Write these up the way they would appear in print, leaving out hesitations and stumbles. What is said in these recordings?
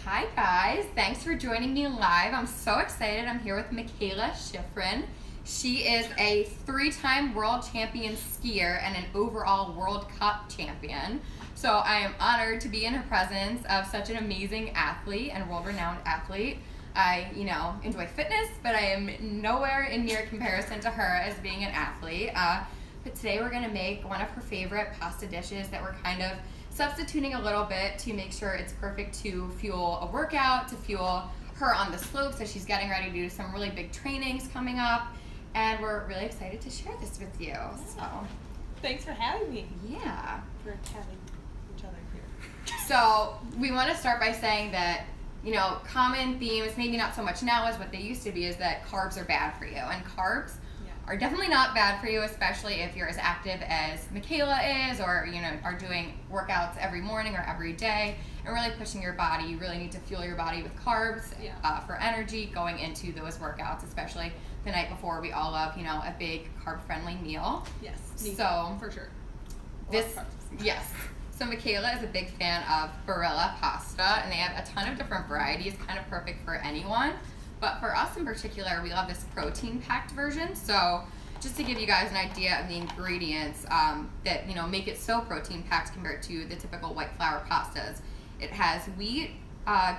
Hi guys, thanks for joining me live. I'm so excited. I'm here with Mikaela Shiffrin. She is a 3-time world champion skier and an overall World Cup champion. So I am honored to be in her presence of such an amazing athlete and world-renowned athlete. I, enjoy fitness, but I am nowhere in near comparison to her as being an athlete. But today we're going to make one of her favorite pasta dishes that we're kind of substituting a little bit to make sure it's perfect to fuel a workout, to fuel her on the slopes as she's getting ready to do some really big trainings coming up. And we're really excited to share this with you. So, thanks for having me. Yeah. For having each other here. So we want to start by saying that, common themes, maybe not so much now as what they used to be, is that carbs are bad for you. And carbs are definitely not bad for you, especially if you're as active as Mikaela is, or are doing workouts every morning or every day and really pushing your body. You really need to fuel your body with carbs for energy going into those workouts, especially the night before. We all love a big carb-friendly meal. Yes, so for sure. Yes. So Mikaela is a big fan of Barilla pasta, and they have a ton of different varieties, kind of perfect for anyone. But for us in particular, we love this protein-packed version. So just to give you guys an idea of the ingredients that make it so protein-packed compared to the typical white flour pastas. It has wheat,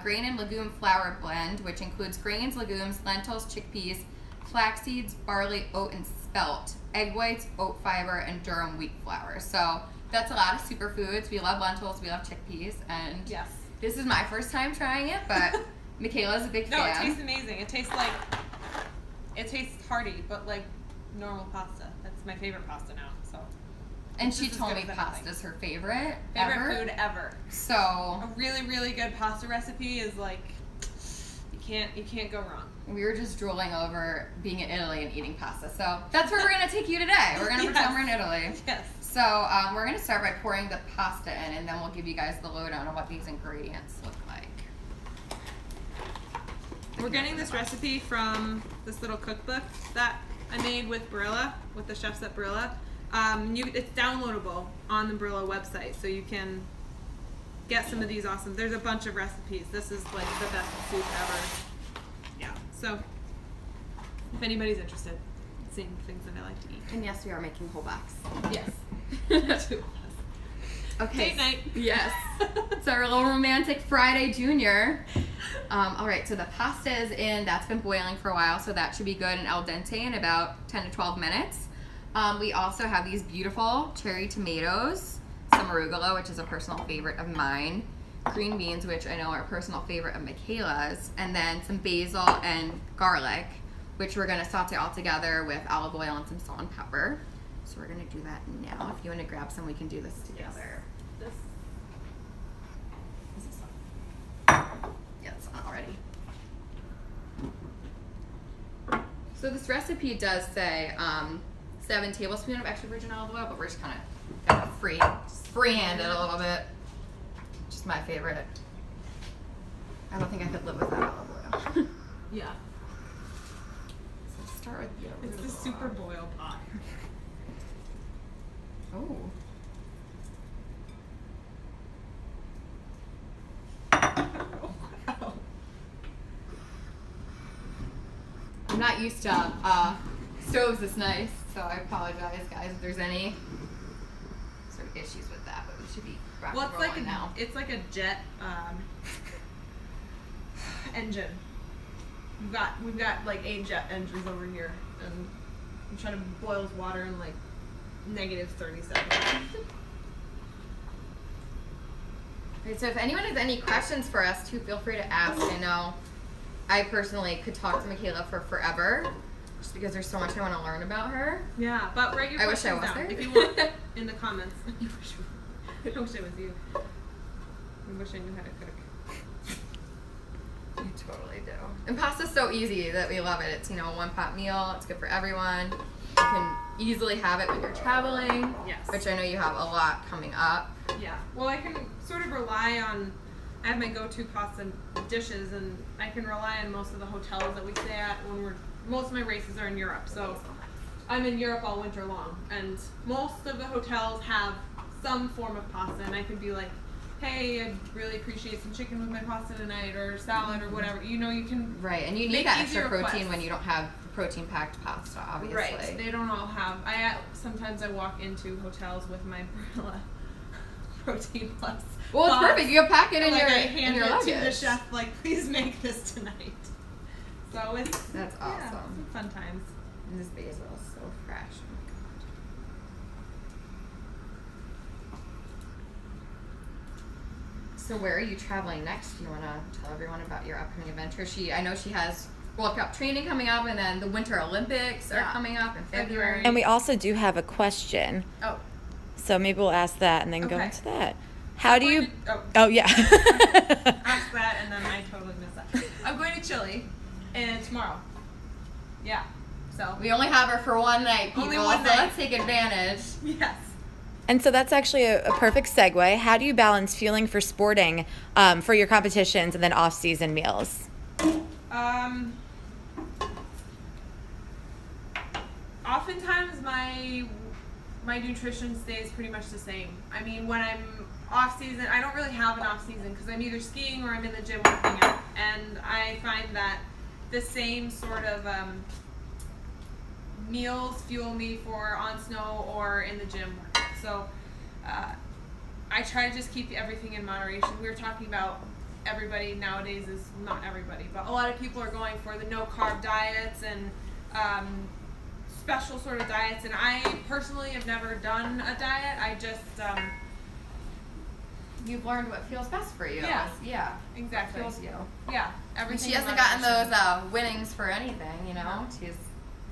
grain and legume flour blend, which includes grains, legumes, lentils, chickpeas, flax seeds, barley, oat, and spelt, egg whites, oat fiber, and durum wheat flour. So that's a lot of superfoods. We love lentils, we love chickpeas, and this is my first time trying it, but Mikaela's a big fan. No, it tastes amazing. It tastes hearty, but like normal pasta. That's my favorite pasta now. So. And she told me pasta's her favorite food ever. So a really, really good pasta recipe is like you can't go wrong. We were just drooling over being in Italy and eating pasta. So that's where we're gonna take you today. We're gonna pretend we're in Italy. Yes. So we're gonna start by pouring the pasta in, and then we'll give you guys the lowdown on what these ingredients look like. We're getting this recipe from this little cookbook that I made with Barilla, with the chefs at Barilla. It's downloadable on the Barilla website, so you can get some of these awesome. There's a bunch of recipes. This is like the best soup ever. Yeah. So if anybody's interested in seeing things that I like to eat. And yes, we are making whole box. Yes. Okay. Date night. Yes. It's our little romantic Friday Junior. All right, so the pasta is in. That's been boiling for a while, so that should be good and al dente in about 10 to 12 minutes. We also have these beautiful cherry tomatoes, some arugula, which is a personal favorite of mine, green beans, which I know are a personal favorite of Mikaela's, and then some basil and garlic, which we're going to saute all together with olive oil and some salt and pepper. So we're going to do that now. If you want to grab some, we can do this together. Yes. Is this on? Yeah, it's on already. So this recipe does say 7 tablespoons of extra virgin olive oil, but we're just kind of freehand it a little bit. Just my favorite. I don't think I could live without olive oil. Yeah. So let's start with the It's the super boil pot. Oh. Wow. I'm not used to stoves this nice, so I apologize, guys, if there's any sort of issues with that, but we should be rock and rolling now. It's like a jet engine. We've got like 8 jet engines over here, and I'm trying to boil this water in like -30 seconds. Right, so if anyone has any questions for us, too, feel free to ask. I know I personally could talk to Mikaela for forever, just because there's so much I want to learn about her. Yeah, but write your questions down there. if you want in the comments. I wish it was you. I wish I knew how to cook. You totally do. And pasta's so easy that we love it. It's, a one-pot meal. It's good for everyone. You can easily have it when you're traveling. Yes. Which I know you have a lot coming up. Yeah. Well, I can sort of rely on, I have my go-to pasta dishes, and I can rely on most of the hotels that we stay at when most of my races are in Europe. So I'm in Europe all winter long, and most of the hotels have some form of pasta, and I can be like, hey, I'd really appreciate some chicken with my pasta tonight, or salad, or whatever. You know, you can Right, and you need make that easy extra protein requests. when you don't have protein-packed pasta, obviously. Right. They don't all have. Sometimes I walk into hotels with my Barilla Protein Plus. Well, it's perfect. You can pack it in like your I hand in your it luggage. to the chef, like, please make this tonight. So it's That's awesome. Yeah, it's fun times. And this basil is so fresh. Oh my god. So where are you traveling next? Do you want to tell everyone about your upcoming adventure? I know she has World Cup training coming up, and then the Winter Olympics are coming up in February. And we also do have a question. Oh. So maybe we'll ask that and then go Okay. into that. How do you... Oh, yeah. ask that, and then I totally missed that. I'm going to Chile, and tomorrow. Yeah. So We only have her for one night, people, Only one so night. let's take advantage. yes. And so that's actually a perfect segue. How do you balance fueling for sporting for your competitions and then off-season meals? Oftentimes my nutrition stays pretty much the same. I mean, when I'm off season, I don't really have an off season because I'm either skiing or I'm in the gym working out, and I find that the same sort of meals fuel me for on snow or in the gym workout. So I try to just keep everything in moderation. We were talking about everybody nowadays is not everybody, but a lot of people are going for the no carb diets and special sort of diets, and I personally have never done a diet. I just You've learned what feels best for you. Yeah. Yeah. exactly Feels you. yeah And everything. she in hasn't gotten moderation. those winnings for anything, you know? She's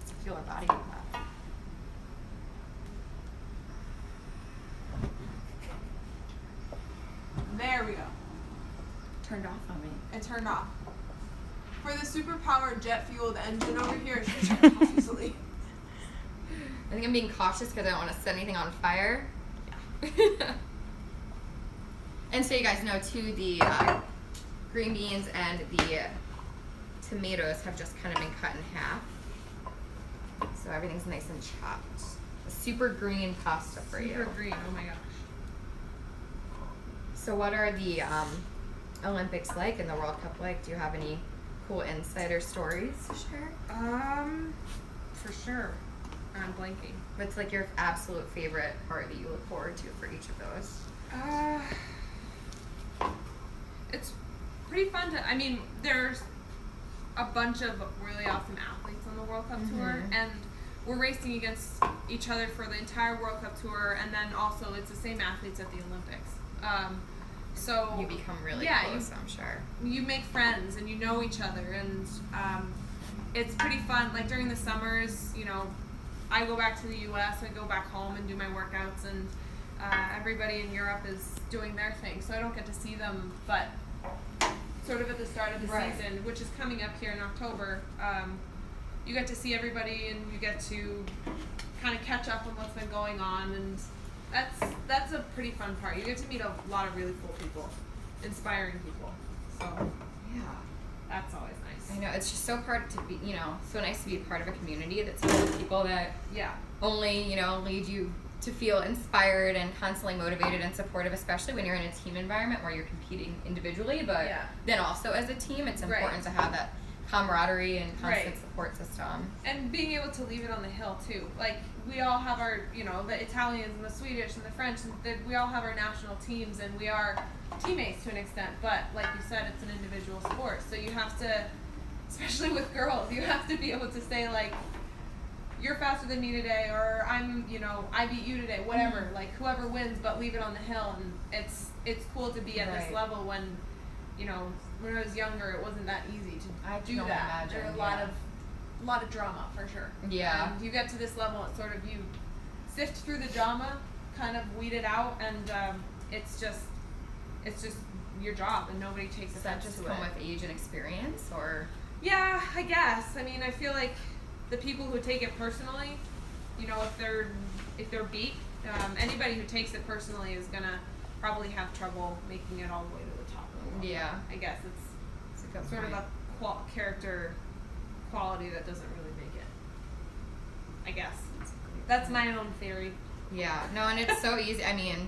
to feel her body do that. There we go. Turned off on me. And turned off. For the super-powered jet-fueled engine over here, it should turn off easily. I think I'm being cautious because I don't want to set anything on fire. And so you guys know too, the green beans and the tomatoes have just kind of been cut in half. So everything's nice and chopped. A super green pasta for you. Super green. Oh my gosh. So what are the Olympics like and the World Cup like? Do you have any cool insider stories to share? For sure. I'm blanking. What's like your absolute favorite part that you look forward to for each of those? It's pretty fun to. I mean, there's a bunch of really awesome athletes on the World Cup tour, and we're racing against each other for the entire World Cup tour, and then also it's the same athletes at the Olympics. So You become really close, I'm sure. you make friends and you know each other, and it's pretty fun. Like during the summers, you know, I go back to the U.S., I go back home and do my workouts, and everybody in Europe is doing their thing, so I don't get to see them, but sort of at the start of the season, which is coming up here in October, you get to see everybody and you get to kind of catch up on what's been going on, and that's a pretty fun part. You get to meet a lot of really cool people, inspiring people, so Yeah. that's always nice. I know, it's just so hard to be, you know, so nice to be part of a community that's full of people that Yeah. only, you know, lead you to feel inspired and constantly motivated and supportive, especially when you're in a team environment where you're competing individually, but then also as a team, it's important to have that camaraderie and constant support system. And being able to leave it on the hill too. Like we all have our, you know, the Italians and the Swedish and the French, and we all have our national teams, and we are teammates to an extent. But like you said, it's an individual sport, so you have to, especially with girls, you have to be able to say like, you're faster than me today, or I'm, you know, I beat you today, whatever. Like whoever wins, but leave it on the hill, and it's cool to be at this level when, you know, when I was younger, it wasn't that easy to do that. There were a lot of drama for sure. Yeah. And you get to this level, it's sort of you sift through the drama, kind of weed it out, and it's just your job, and nobody takes Does that offense just to come it. with age and experience, or? Yeah, I guess. I mean, I feel like the people who take it personally, you know, if they're beat, anybody who takes it personally is gonna probably have trouble making it all the way to the top of the world. Yeah. I guess it's a good sort point. of a character quality that doesn't really make it. I guess that's my own theory. Yeah, no, and it's so easy. I mean,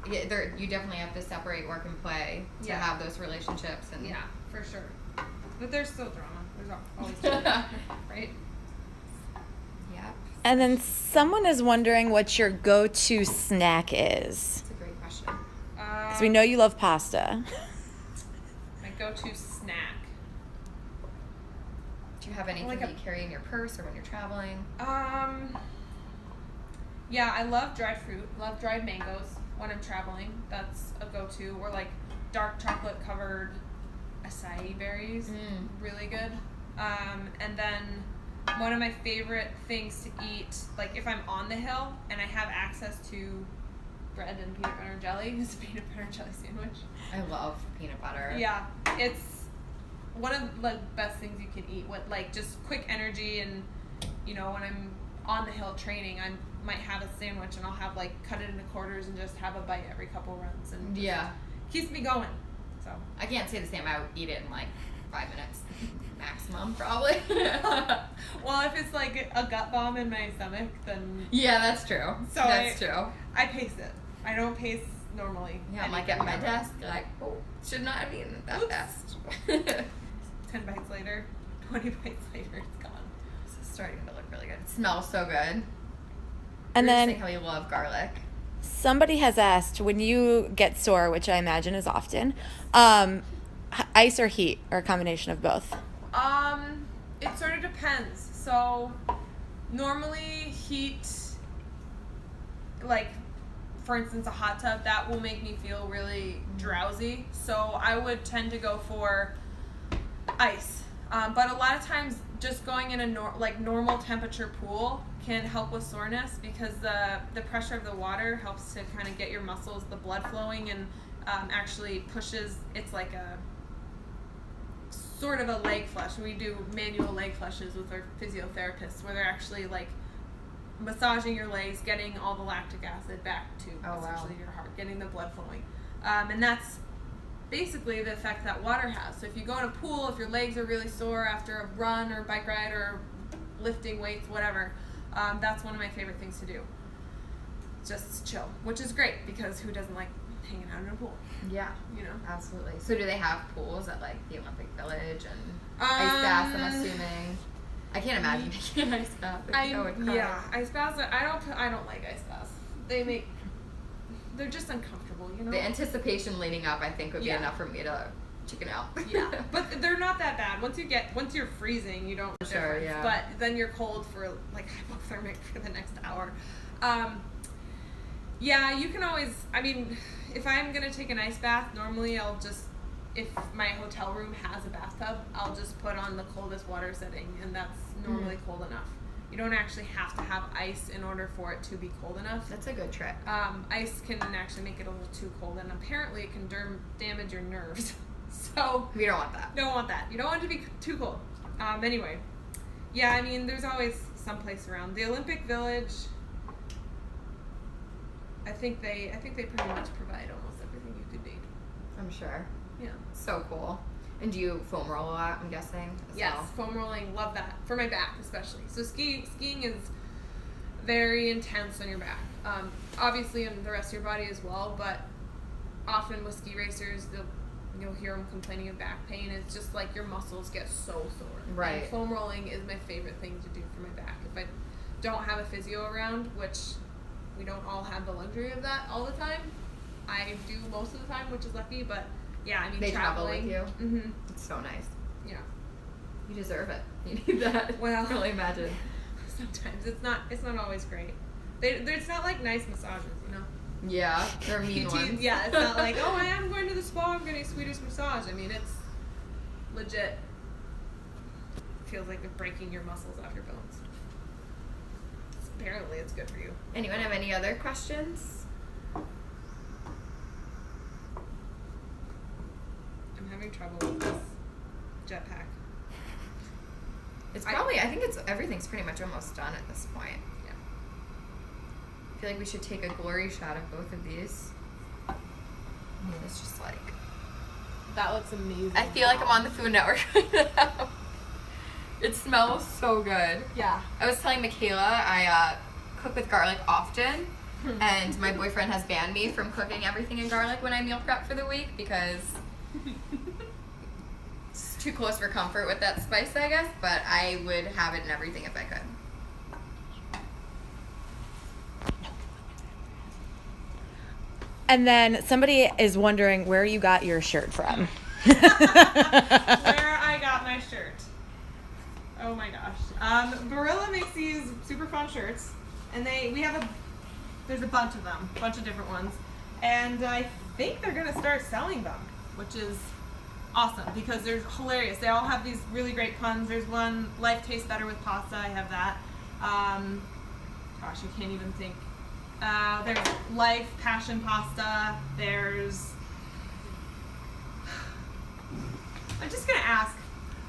Yeah, you definitely have to separate work and play to have those relationships. And yeah, for sure. But there's still drama. There's always drama, right? Yeah. And then someone is wondering what your go-to snack is. That's a great question. Because we know you love pasta. My go-to snack. Do you have anything that you carry in your purse or when you're traveling? Yeah, I love dried fruit. Love dried mangoes when I'm traveling. That's a go-to. Or like dark chocolate covered acai berries. Really good. And then one of my favorite things to eat, like if I'm on the hill and I have access to bread and peanut butter and jelly, is a peanut butter and jelly sandwich. I love peanut butter. Yeah, it's one of the best things you can eat with like just quick energy. And you know, when I'm on the hill training, I might have a sandwich and I'll have like cut it into quarters and just have a bite every couple runs, and keeps me going. So I can't say the same. I would eat it in like 5 minutes maximum, probably. Well, if it's like a gut bomb in my stomach, then yeah, that's true. So that's true. I pace it. I don't pace normally. Yeah, I'm like at my desk, like, oh, should not have eaten that fast. 10 bites later, 20 bites later, it's gone. This is starting to look really good. It smells so good. And then how you love garlic. Somebody has asked, when you get sore, which I imagine is often, ice or heat, or a combination of both? It sort of depends. So normally heat, like for instance a hot tub, that will make me feel really drowsy. So I would tend to go for ice. But a lot of times just going in a normal temperature pool can help with soreness, because the pressure of the water helps to kind of get your muscles, the blood flowing, and actually pushes. It's like a sort of a leg flush. We do manual leg flushes with our physiotherapists, where they're actually like massaging your legs, getting all the lactic acid back to essentially your heart, getting the blood flowing, and that's basically the effect that water has. So if you go in a pool, if your legs are really sore after a run or bike ride or lifting weights, whatever, that's one of my favorite things to do. Just chill, which is great, because who doesn't like hanging out in a pool? Yeah, you know, absolutely. So do they have pools at like the Olympic Village and ice baths? I'm assuming. I can't imagine taking an ice bath. I would cry. Yeah, ice baths. I don't like ice baths. They're just uncomfortable, you know. The anticipation leading up, I think, would be enough for me to chicken out. Yeah, but they're not that bad. Once you're freezing, you don't. Sure, yeah. But then you're cold for like hypothermic for the next hour. Yeah, you can always. I mean, if I'm gonna take an ice bath, normally I'll just, if my hotel room has a bathtub, I'll just put on the coldest water setting, and that's normally cold enough. You don't actually have to have ice in order for it to be cold enough. That's a good trick. Ice can actually make it a little too cold, and apparently it can damage your nerves. So we don't want that. Don't want that. You don't want it to be too cold. Anyway, yeah, I mean, there's always some place around. The Olympic Village, I think they pretty much provide almost everything you could need. I'm sure. Yeah. So cool. And do you foam roll a lot, I'm guessing? Yes, foam rolling, love that. For my back, especially. So skiing is very intense on your back. Obviously on the rest of your body as well, but often with ski racers, you'll hear them complaining of back pain. It's just like your muscles get so sore. Right. And foam rolling is my favorite thing to do for my back. If I don't have a physio around, which we don't all have the luxury of that all the time, I do most of the time, which is lucky, but yeah, I mean, they traveling. Travel with you. Mm-hmm. It's so nice. Yeah. You deserve it. You need that. Well, I can only imagine. Sometimes it's not always great. It's not like nice massages, you know. Yeah, they're mean ones. Yeah, it's not like, oh, I am going to the spa, I'm getting a Swedish massage. I mean, it's legit. Feels like they're breaking your muscles off your bones. Apparently, it's good for you. Anyone have any other questions? I'm having trouble with this jetpack. It's probably, I think everything's pretty much almost done at this point. Yeah. I feel like we should take a glory shot of both of these. I mean, it's just like... That looks amazing. I feel like I'm on the Food Network right now. It smells so good. Yeah. I was telling Mikaela I cook with garlic often, And my boyfriend has banned me from cooking everything in garlic when I meal prep for the week because it's too close for comfort with that spice, I guess. But I would have it in everything if I could. And then somebody is wondering where you got your shirt from. Where I got my shirt. Oh my gosh. Barilla makes these super fun shirts, and there's a bunch of them, a bunch of different ones, and I think they're gonna start selling them, which is awesome because they're hilarious. They all have these really great puns. There's one, life tastes better with pasta. I have that. Gosh, I can't even think. There's life passion pasta. There's. I'm just gonna ask.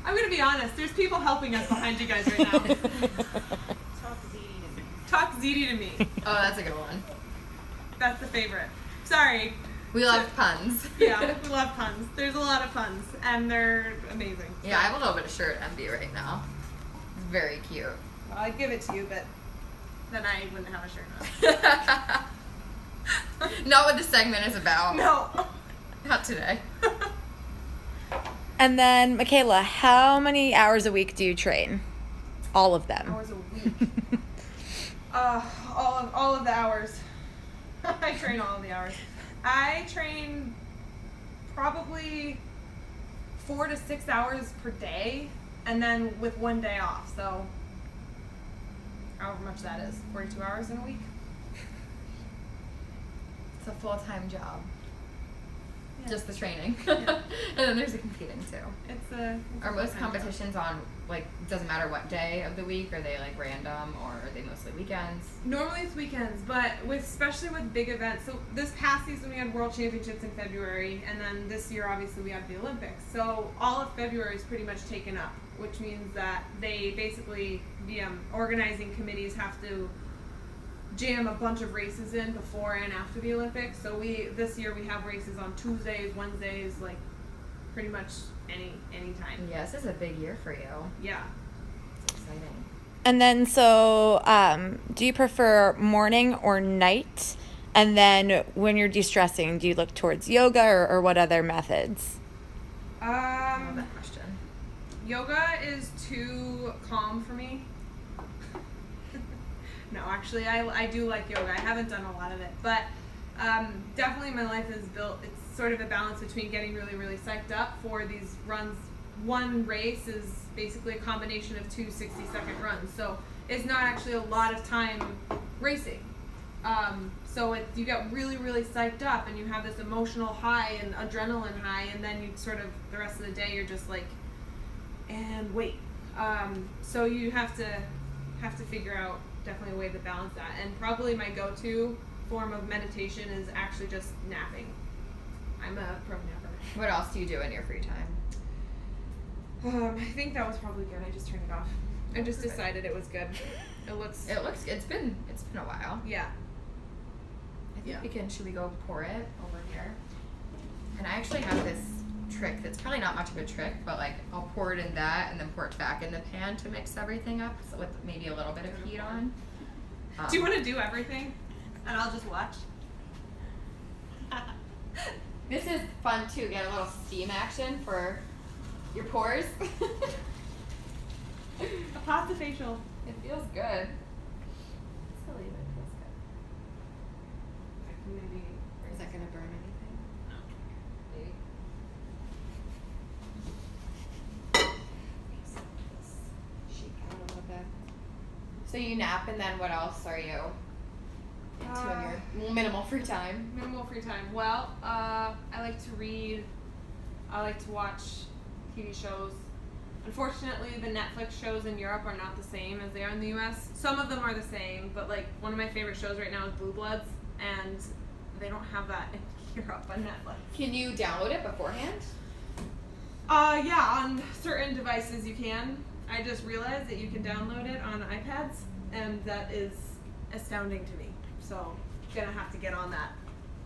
I'm gonna be honest. There's people helping us behind you guys right now. Talk ziti to me. Oh, that's a good one. That's the favorite. Sorry. We love puns. Yeah, we love puns. There's a lot of puns, and they're amazing. Yeah, I have a little bit of shirt envy right now. It's very cute. Well, I'd give it to you, but then I wouldn't have a shirt on. Not what this segment is about. No. Not today. And then, Mikaela, how many hours a week do you train? All of them. Hours a week. All of the hours. I train all of the hours. I train probably 4 to 6 hours per day, and then with one day off. So, however much that is, 42 hours in a week. It's a full-time job. Yeah. Just the training. Yeah. And then there's the competing too. It's Are most full-time competitions on, like, doesn't matter what day of the week? Are they, like, random, or are they mostly weekends? Normally it's weekends, but especially with big events. So this past season we had World Championships in February, and then this year obviously we have the Olympics. So all of February is pretty much taken up, which means that they basically, the organizing committees have to jam a bunch of races in before and after the Olympics. So this year we have races on Tuesdays, Wednesdays, like pretty much any time. Yeah, this is a big year for you. Yeah. It's exciting. And then, so do you prefer morning or night? And then when you're de-stressing, do you look towards yoga or what other methods? Love that question. Yoga is too calm for me. No, actually, I do like yoga. I haven't done a lot of it, but definitely my life is built. It's sort of a balance between getting really, really psyched up for these runs. One race is basically a combination of two 60-second runs, so it's not actually a lot of time racing. So you get really, really psyched up, and you have this emotional high and adrenaline high, and then you sort of the rest of the day you're just like, and wait. So you have to figure out definitely a way to balance that. And probably my go-to form of meditation is actually just napping. I'm a pro napper. What else do you do in your free time? I think that was probably good. I just turned it off. I just decided it was good. It's been a while. Yeah. I think should we go pour it over here? And I actually have this trick that's probably not much of a trick, but like I'll pour it in that and then pour it back in the pan to mix everything up with maybe a little bit of heat on. Do you want to do everything? And I'll just watch. This is fun too, get a little steam action for your pores. A pasta facial. It feels good. Silly, but it feels good. Maybe. Is that gonna burn anything? No. Maybe. Shake out a little bit. So you nap, and then what else are you into in your minimal free time? Minimal free time. Well, I like to read. I like to watch TV shows. Unfortunately, the Netflix shows in Europe are not the same as they are in the U.S. Some of them are the same, but like one of my favorite shows right now is Blue Bloods, and they don't have that in Europe on Netflix. Can you download it beforehand? Yeah, on certain devices you can. I just realized that you can download it on iPads, and that is astounding to me. So, gonna have to get on that.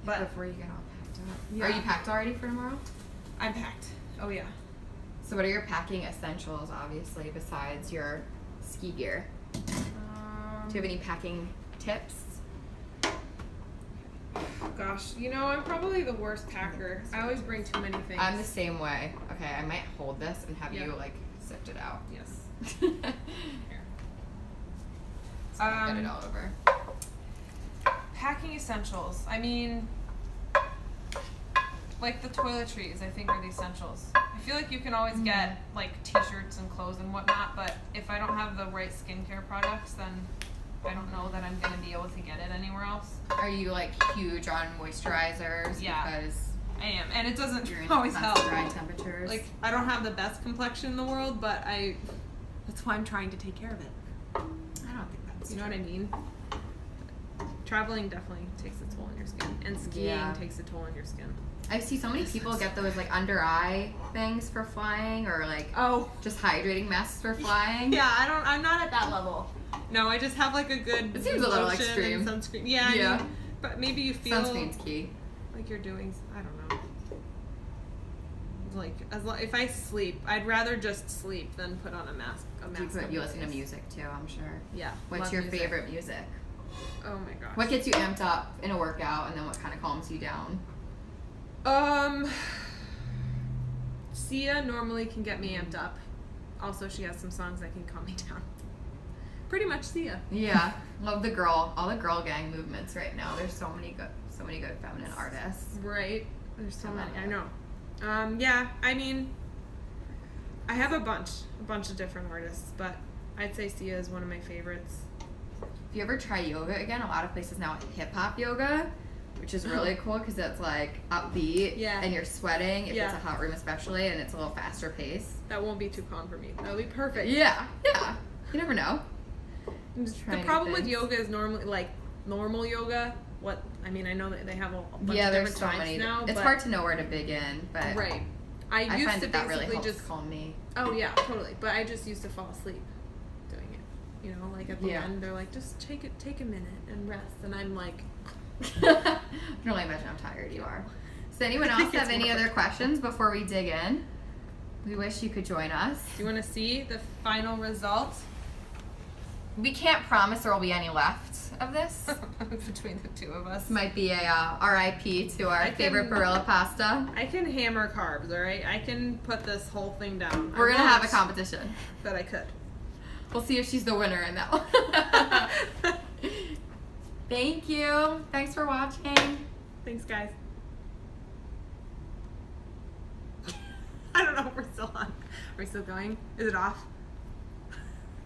But Before you get all packed up. Yeah. Are you packed already for tomorrow? I'm packed. Oh yeah. So what are your packing essentials, obviously, besides your ski gear? Do you have any packing tips? gosh. You know, I'm probably the worst packer. I always bring too many things. I'm the same way. Okay, I might hold this and have you like sift it out. Yes. Here. So get it all over. Packing essentials. I mean, like the toiletries, I think are the essentials. I feel like you can always get like t-shirts and clothes and whatnot, but if I don't have the right skincare products, then I don't know that I'm gonna be able to get it anywhere else. Are you like huge on moisturizers? Yeah. Because I am, and it doesn't you're in always help. dry temperatures. Like, I don't have the best complexion in the world, but that's why I'm trying to take care of it. I don't think that's You know what I mean? Traveling definitely takes a toll on your skin, and skiing takes a toll on your skin. I see so many people get those like under eye things for flying, or like just hydrating masks for flying. Yeah, I'm not at that level. No, I just have like a good. It seems a little lotion extreme. and sunscreen. Yeah, I mean, but maybe you feel sunscreen's key. like you're doing. I don't know. Like if I sleep, I'd rather just sleep than put on a mask. You listen to music too, I'm sure. Yeah. What's your favorite music? Oh my gosh. What gets you amped up in a workout, and then what kind of calms you down? Sia normally can get me amped up. Also, she has some songs that can calm me down. Pretty much Sia. Yeah, love all the girl gang movements right now. There's so many good feminine artists. Right. There's so many. I know. Yeah. I mean, I have a bunch of different artists, but I'd say Sia is one of my favorites. If you ever try yoga again, a lot of places now have hip hop yoga, which is really cool because it's like upbeat and you're sweating if it's a hot room especially, and it's a little faster pace. That won't be too calm for me. That'll be perfect. Yeah. You never know. The problem with yoga is normally like normal yoga. I know that they have a bunch of different types now. It's hard to know where to begin, but right. I used find to that basically really helps just calm me. Oh yeah, totally. But I just used to fall asleep doing it. You know, like at the end, they're like, just take a minute and rest, and I'm like, I can only imagine how tired you are. Does anyone else have any other questions before we dig in? We wish you could join us. Do you want to see the final result? We can't promise there will be any left of this. Between the two of us. This might be a RIP to our favorite Barilla pasta. I can hammer carbs, alright? I can put this whole thing down. We're going to have a competition. But I could. We'll see if she's the winner in that one. Thank you. Thanks for watching. Thanks, guys. I don't know if we're still on. Are we still going? Is it off?